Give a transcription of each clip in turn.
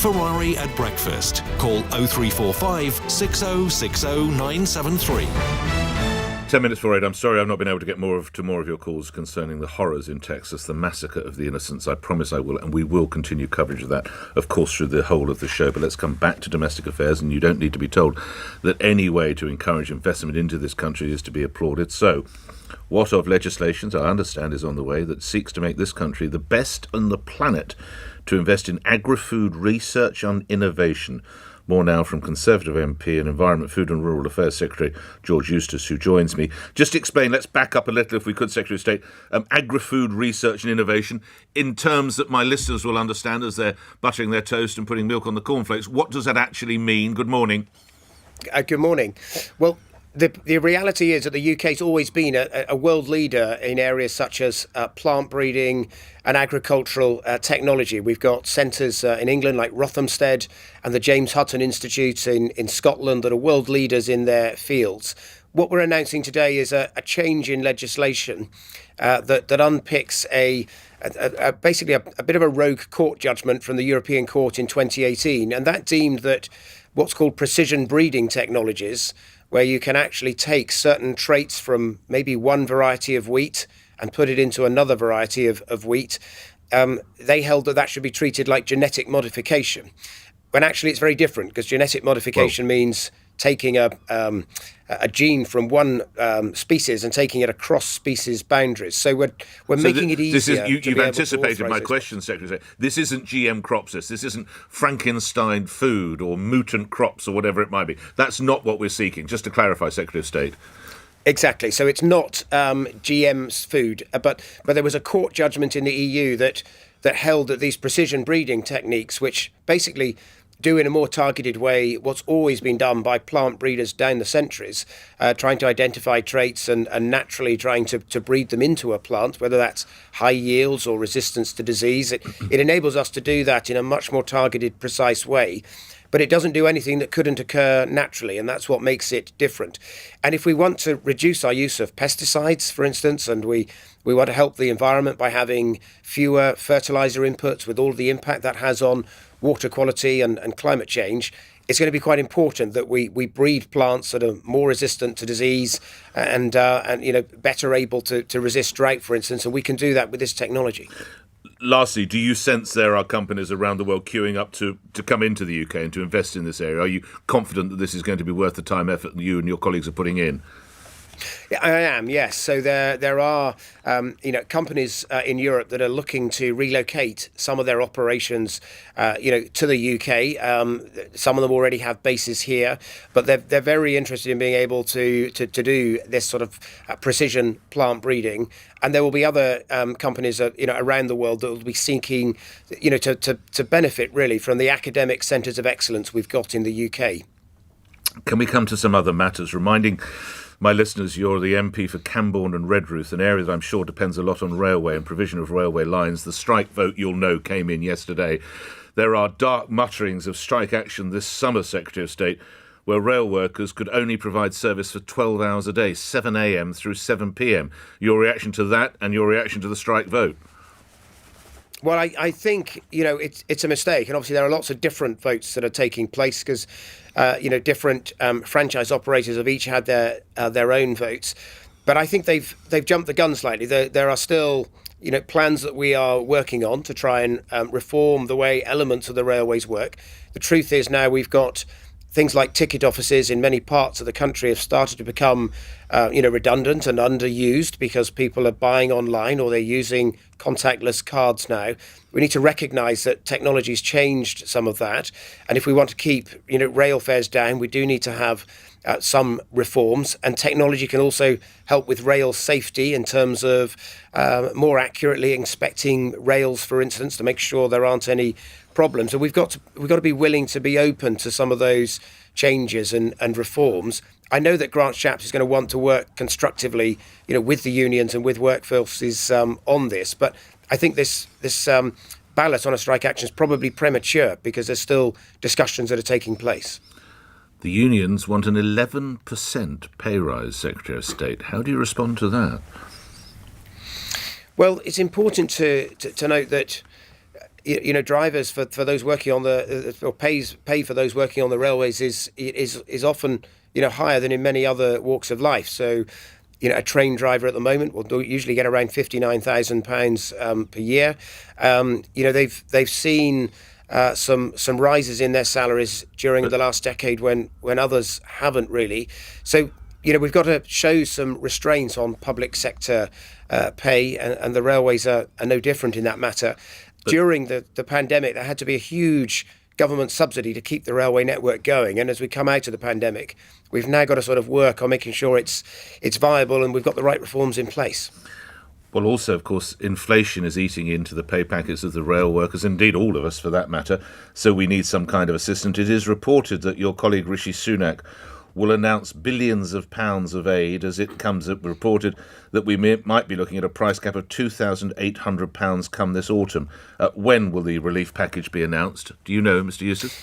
Ferrari at breakfast. Call 0345 6060 973. 10 minutes before 8. I'm sorry I've not been able to get more of your calls concerning the horrors in Texas, the massacre of the innocents. I promise I will, and we will continue coverage of that, of course, through the whole of the show. But let's come back to domestic affairs, and you don't need to be told that any way to encourage investment into this country is to be applauded. So, what of legislation, I understand, is on the way that seeks to make this country the best on the planet to invest in agri-food research and innovation. More now from Conservative MP and Environment, Food and Rural Affairs Secretary George Eustice, who joins me. Just explain, let's back up a little if we could, Secretary of State, agri-food research and innovation in terms that my listeners will understand as they're buttering their toast and putting milk on the cornflakes. What does that actually mean? Good morning. Good morning. Well, the reality is that the UK's always been a world leader in areas such as plant breeding and agricultural technology. We've got centres in England like Rothamsted and the James Hutton Institute in Scotland that are world leaders in their fields. What we're announcing today is a change in legislation that unpicks basically a bit of a rogue court judgment from the European Court in 2018, and that deemed that what's called precision breeding technologies, where you can actually take certain traits from maybe one variety of wheat and put it into another variety of wheat, they held that should be treated like genetic modification. When actually it's very different, because genetic modification means taking a gene from one species and taking it across species boundaries. So we're making it easier. You've anticipated my question, Secretary. This isn't GM crops. This isn't Frankenstein food or mutant crops or whatever it might be. That's not what we're seeking. Just to clarify, Secretary of State. Exactly. So it's not GM's food, but there was a court judgment in the EU that held that these precision breeding techniques, which basically do in a more targeted way what's always been done by plant breeders down the centuries, trying to identify traits and naturally trying to breed them into a plant, whether that's high yields or resistance to disease. It enables us to do that in a much more targeted, precise way. But it doesn't do anything that couldn't occur naturally, and that's what makes it different. And if we want to reduce our use of pesticides, for instance, and we want to help the environment by having fewer fertilizer inputs with all the impact that has on water quality and climate change, it's going to be quite important that we breed plants that are more resistant to disease and better able to resist drought, for instance, and we can do that with this technology. Lastly, do you sense there are companies around the world queuing up to come into the UK and to invest in this area? Are you confident that this is going to be worth the time, effort that you and your colleagues are putting in? I am, yes. So there are companies in Europe that are looking to relocate some of their operations to the UK. Some of them already have bases here, but they're very interested in being able to do this sort of precision plant breeding. And there will be other companies around the world that will be seeking to benefit really from the academic centres of excellence we've got in the UK. Can we come to some other matters? Reminding my listeners, you're the MP for Cambourne and Redruth, an area that I'm sure depends a lot on railway and provision of railway lines. The strike vote, you'll know, came in yesterday. There are dark mutterings of strike action this summer, Secretary of State, where rail workers could only provide service for 12 hours a day, 7 a.m. through 7 p.m. Your reaction to that and your reaction to the strike vote? Well, I think, it's a mistake. And obviously there are lots of different votes that are taking place because, different franchise operators have each had their own votes. But I think they've jumped the gun slightly. There are still, plans that we are working on to try and reform the way elements of the railways work. The truth is now we've got things like ticket offices in many parts of the country have started to become, redundant and underused because people are buying online or they're using contactless cards now. We need to recognise that technology's changed some of that. And if we want to keep, rail fares down, we do need to have some reforms. And technology can also help with rail safety in terms of more accurately inspecting rails, for instance, to make sure there aren't any problems. And we've got to be willing to be open to some of those changes and reforms. I know that Grant Shapps is going to want to work constructively, with the unions and with workforces on this. But I think this ballot on a strike action is probably premature because there's still discussions that are taking place. The unions want an 11% pay rise, Secretary of State. How do you respond to that? Well, it's important to note that drivers for those working on or pay for those working on the railways is often higher than in many other walks of life. So a train driver at the moment will usually get around £59,000 per year. They've seen some rises in their salaries during the last decade when others haven't really. So we've got to show some restraints on public sector pay, and the railways are no different in that matter. During the pandemic, there had to be a huge government subsidy to keep the railway network going. And as we come out of the pandemic, we've now got to sort of work on making sure it's viable and we've got the right reforms in place. Well, also, of course, inflation is eating into the pay packets of the rail workers, indeed all of us for that matter, so we need some kind of assistance. It is reported that your colleague Rishi Sunak will announce billions of pounds of aid, as it comes up reported that we might be looking at a price cap of £2,800 come this autumn. When will the relief package be announced? Do you know, Mr Eustice?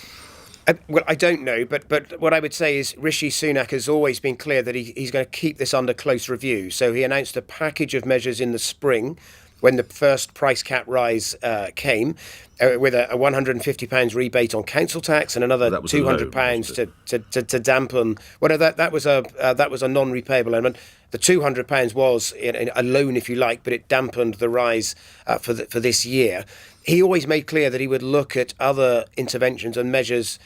Well, I don't know, but what I would say is Rishi Sunak has always been clear that he's going to keep this under close review. So he announced a package of measures in the spring when the first price cap rise came, with a £150 rebate on council tax and another £200 to dampen. Well, that was a non-repayable element. The £200 was a loan, if you like, but it dampened the rise for this year. He always made clear that he would look at other interventions and measures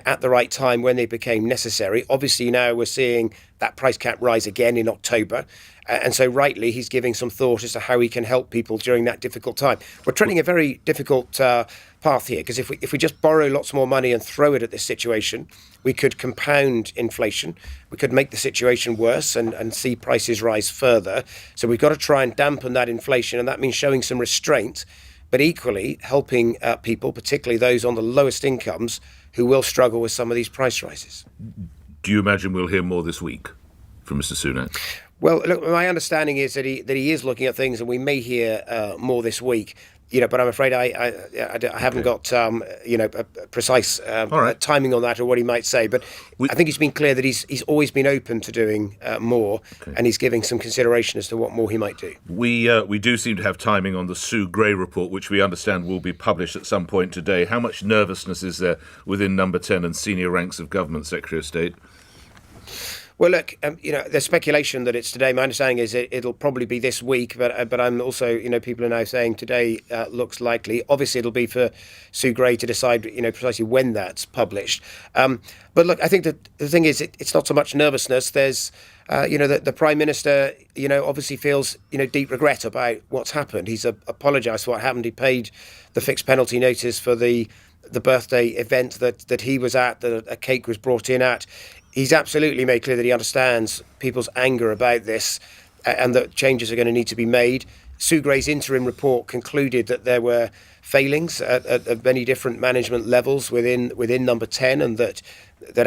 at the right time when they became necessary. Obviously, now we're seeing that price cap rise again in October. And so rightly, he's giving some thought as to how he can help people during that difficult time. We're treading a very difficult path here, because if we just borrow lots more money and throw it at this situation, we could compound inflation. We could make the situation worse and see prices rise further. So we've got to try and dampen that inflation, and that means showing some restraint, but equally helping people, particularly those on the lowest incomes, who will struggle with some of these price rises. Do you imagine we'll hear more this week from Mr Sunak? Well, look, my understanding is that he is looking at things, and we may hear more this week. But I'm afraid I haven't got a precise timing on that or what he might say. But I think he's been clear that he's always been open to doing more, and he's giving some consideration as to what more he might do. We do seem to have timing on the Sue Gray report, which we understand will be published at some point today. How much nervousness is there within Number 10 and senior ranks of government, Secretary of State? Well, look, there's speculation that it's today. My understanding is it'll probably be this week, but I'm also, people are now saying today looks likely. Obviously, it'll be for Sue Gray to decide, precisely when that's published. But look, I think that the thing is, it's not so much nervousness. There's, the Prime Minister, obviously feels, deep regret about what's happened. He's apologised for what happened. He paid the fixed penalty notice for the birthday event that he was at, that a cake was brought in at. He's absolutely made clear that he understands people's anger about this and that changes are going to need to be made. Sue Gray's interim report concluded that there were failings at many different management levels within Number 10, and that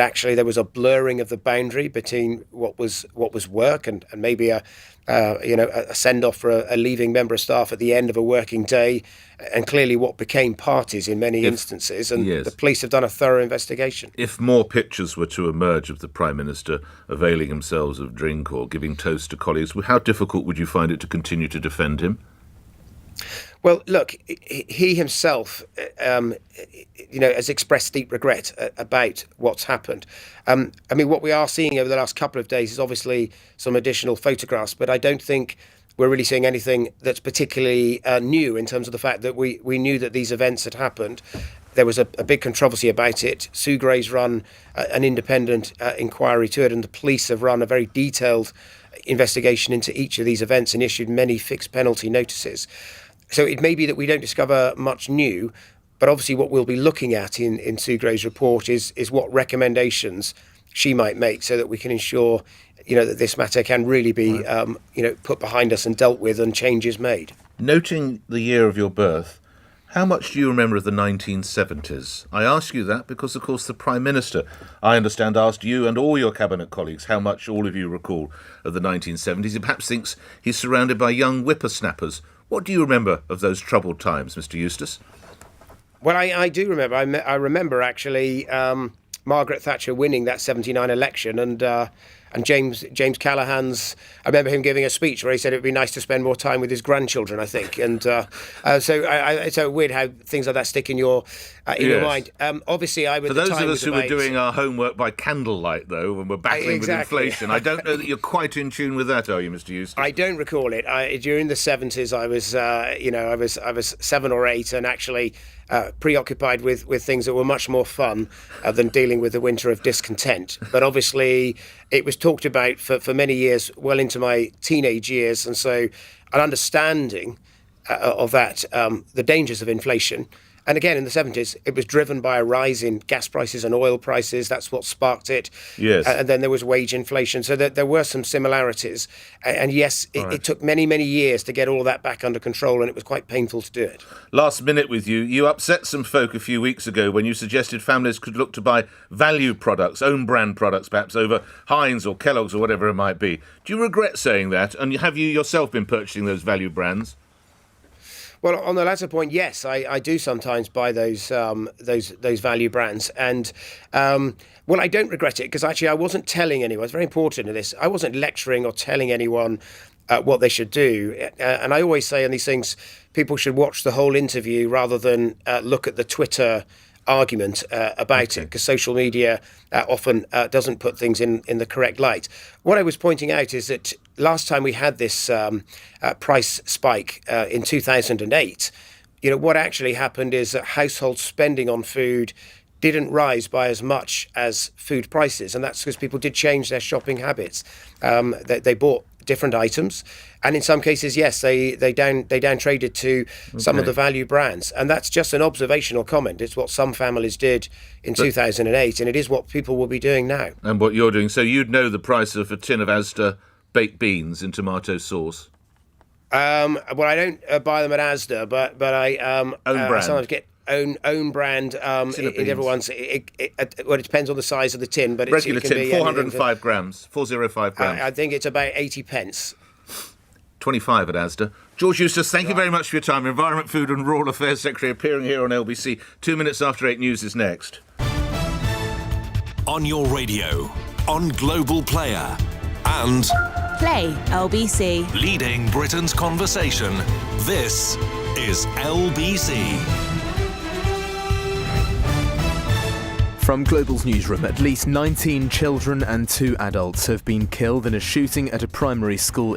actually there was a blurring of the boundary between what was work and maybe a send-off for a leaving member of staff at the end of a working day, and clearly what became parties in many instances. And the police have done a thorough investigation. If more pictures were to emerge of the Prime Minister availing themselves of drink or giving toast to colleagues, how difficult would you find it to continue to defend him? Well, look, he himself, has expressed deep regret about what's happened. What we are seeing over the last couple of days is obviously some additional photographs, but I don't think we're really seeing anything that's particularly new in terms of the fact that we knew that these events had happened. There was a big controversy about it. Sue Gray's run an independent inquiry to it, and the police have run a very detailed investigation into each of these events and issued many fixed penalty notices. So it may be that we don't discover much new, but obviously what we'll be looking at in Sue Gray's report is what recommendations she might make so that we can ensure, that this matter can really be, put behind us and dealt with and changes made. Noting the year of your birth, how much do you remember of the 1970s? I ask you that because, of course, the Prime Minister, I understand, asked you and all your cabinet colleagues how much all of you recall of the 1970s. He perhaps thinks he's surrounded by young whippersnappers. What do you remember of those troubled times, Mr Eustice? Well, I do remember. I remember, actually, Margaret Thatcher winning that 79 election, and And James Callaghan's, I remember him giving a speech where he said it would be nice to spend more time with his grandchildren, I think. And so it's so weird how things like that stick in your mind. Obviously, For those of us who were doing our homework by candlelight, though, when we're battling with inflation, I don't know that you're quite in tune with that, are you, Mr. Eustice? I don't recall it. During the 70s, I was 7 or 8, and actually preoccupied with things that were much more fun than dealing with the winter of discontent. But obviously, it was talked about for many years, well into my teenage years, and so an understanding of that, the dangers of inflation. And again, in the 70s, it was driven by a rise in gas prices and oil prices. That's what sparked it. Yes. And then there was wage inflation. So there were some similarities. And yes, it took many, many years to get all of that back under control, and it was quite painful to do it. Last minute with you. You upset some folk a few weeks ago when you suggested families could look to buy value products, own brand products, perhaps over Heinz or Kellogg's or whatever it might be. Do you regret saying that? And have you yourself been purchasing those value brands? Well, on the latter point, yes, I do sometimes buy those value brands, and well, I don't regret it because actually I wasn't telling anyone. It's very important in this. I wasn't lecturing or telling anyone what they should do, and I always say on these things, people should watch the whole interview rather than look at the Twitter argument about it, because social media often doesn't put things in the correct light. What I was pointing out is that last time we had this price spike in 2008, what actually happened is that household spending on food didn't rise by as much as food prices, and that's because people did change their shopping habits. They bought different items, and in some cases, yes, they down traded to some of the value brands, and that's just an observational comment. It's what some families did in 2008, and it is what people will be doing now. And what you're doing. So you'd know the price of a tin of Asda baked beans in tomato sauce. Well, I don't buy them at Asda, but I own brand. I sometimes get own brand in everyone's. Well, it depends on the size of the tin, but regular it can tin, be 405 grams, 405 grams. I think it's about 80 pence. 25 at Asda. George Eustice, thank you very much for your time. Environment, Food and Rural Affairs Secretary, appearing here on LBC. 2 minutes after 8 News is next. On your radio, on Global Player, and Play LBC. leading Britain's conversation. This is LBC. From Global's newsroom, at least 19 children and 2 adults have been killed in a shooting at a primary school